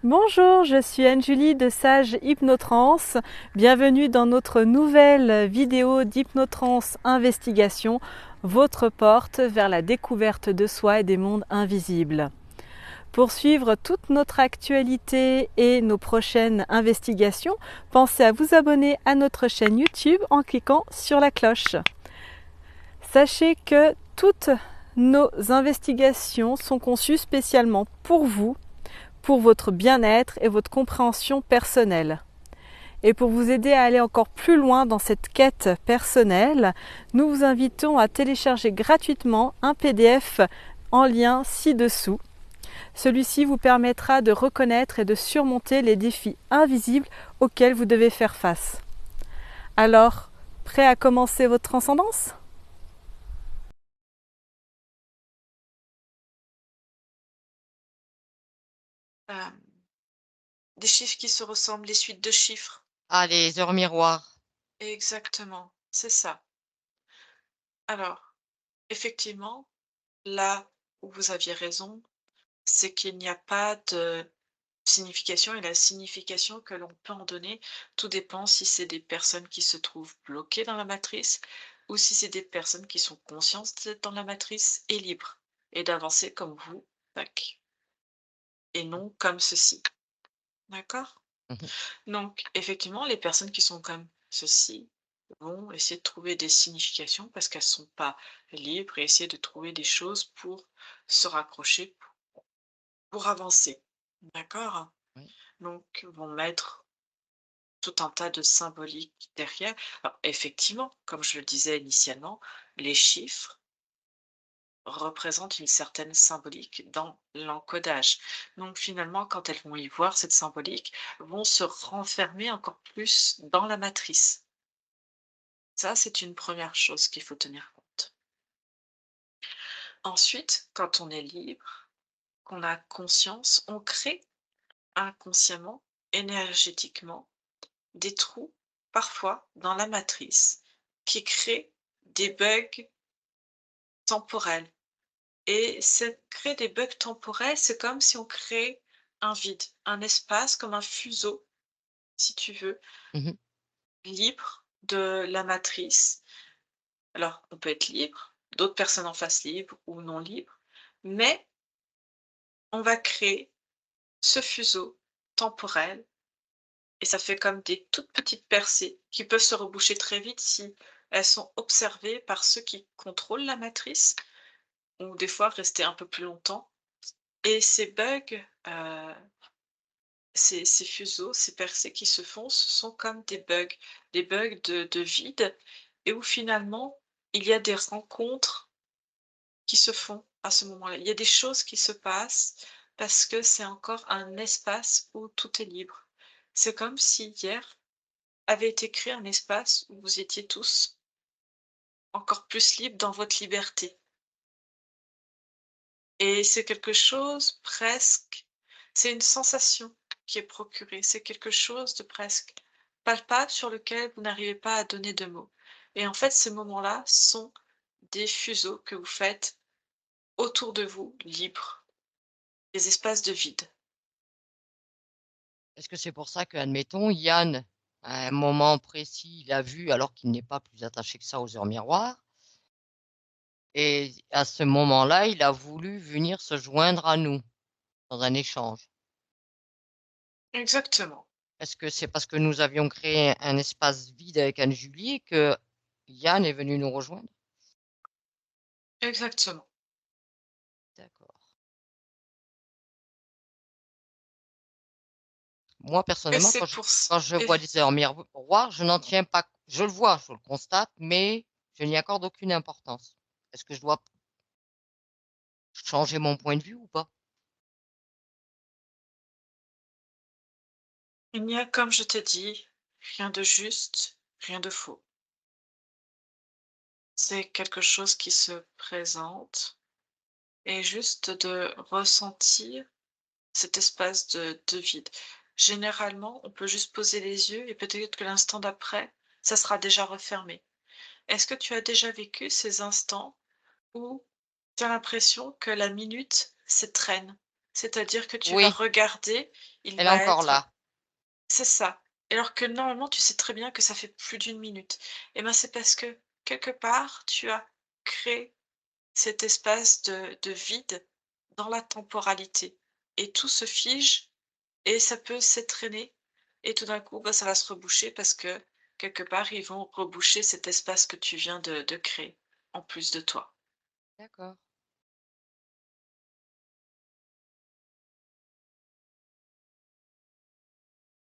Bonjour, je suis Anne-Julie de Sage Hypnotrance. Bienvenue dans notre nouvelle vidéo d'Hypnotrance Investigation, votre porte vers la découverte de soi et des mondes invisibles. Pour suivre toute notre actualité et nos prochaines investigations, pensez à vous abonner à notre chaîne YouTube en cliquant sur la cloche. Sachez que toutes nos investigations sont conçues spécialement pour votre bien-être et votre compréhension personnelle. Et pour vous aider à aller encore plus loin dans cette quête personnelle, nous vous invitons à télécharger gratuitement un PDF en lien ci-dessous. Celui-ci vous permettra de reconnaître et de surmonter les défis invisibles auxquels vous devez faire face. Alors, prêt à commencer votre transcendance ? Euh, des chiffres qui se ressemblent, les suites de chiffres. Ah, les heures miroirs. Exactement, c'est ça. Alors, effectivement, là où vous aviez raison, c'est qu'il n'y a pas de signification et la signification que l'on peut en donner, tout dépend si c'est des personnes qui se trouvent bloquées dans la matrice ou si c'est des personnes qui sont conscientes d'être dans la matrice et libres et d'avancer comme vous, tac, et non comme ceci. D'accord? Mmh. Donc, effectivement, les personnes qui sont comme ceci vont essayer de trouver des significations parce qu'elles sont pas libres et essayer de trouver des choses pour se raccrocher, pour avancer. D'accord? Oui. Donc, vont mettre tout un tas de symboliques derrière. Alors, effectivement, comme je le disais initialement, les chiffres représentent une certaine symbolique dans l'encodage. Donc, finalement, quand elles vont y voir cette symbolique, vont se renfermer encore plus dans la matrice. Ça, c'est une première chose qu'il faut tenir compte. Ensuite, quand on est libre, qu'on a conscience, on crée inconsciemment, énergétiquement, des trous, parfois dans la matrice, qui créent des bugs temporels. Et créer des bugs temporels, c'est comme si on crée un vide, un espace comme un fuseau, si tu veux, Mmh. libre de la matrice. Alors, on peut être libre, d'autres personnes en face libres ou non libres, mais on va créer ce fuseau temporel et ça fait comme des toutes petites percées qui peuvent se reboucher très vite si elles sont observées par ceux qui contrôlent la matrice ou des fois rester un peu plus longtemps. Et ces bugs, ces fuseaux, ces percées qui se font, ce sont comme des bugs de vide et où finalement il y a des rencontres qui se font à ce moment-là. Il y a des choses qui se passent parce que c'est encore un espace où tout est libre. C'est comme si hier avait été créé un espace où vous étiez tous encore plus libres dans votre liberté. Et c'est quelque chose presque, c'est une sensation qui est procurée, c'est quelque chose de presque palpable sur lequel vous n'arrivez pas à donner de mots. Et en fait, ces moments-là sont des fuseaux que vous faites autour de vous, libres, des espaces de vide. Est-ce que c'est pour ça que, admettons, Yann, à un moment précis, il a vu, alors qu'il n'est pas plus attaché que ça aux heures miroirs, et à ce moment-là, il a voulu venir se joindre à nous dans un échange? Exactement, Est-ce que c'est parce que nous avions créé un espace vide avec Anne-Julie que Yann est venu nous rejoindre? exactement. D'accord. Moi, Et personnellement, c'est pour ça. quand je vois des heures miroirs, je n'en tiens pas, je le vois, je le constate, mais je n'y accorde aucune importance. Est-ce que je dois changer mon point de vue ou pas? Il n'y a, comme je t'ai dit, rien de juste, rien de faux. C'est quelque chose qui se présente et juste de ressentir cet espace de vide. Généralement, on peut juste poser les yeux et peut-être que l'instant d'après, ça sera déjà refermé. Est-ce que tu as déjà vécu ces instants où tu as l'impression que la minute s'étreigne? C'est-à-dire que tu vas Oui, regarder, il elle est va encore être là. c'est ça. Alors que normalement, tu sais très bien que ça fait plus d'une minute. Et ben, c'est parce que quelque part, tu as créé cet espace de vide dans la temporalité et tout se fige et ça peut s'étreiner et tout d'un coup, bah, ça va se reboucher parce que quelque part, ils vont reboucher cet espace que tu viens de créer en plus de toi. D'accord.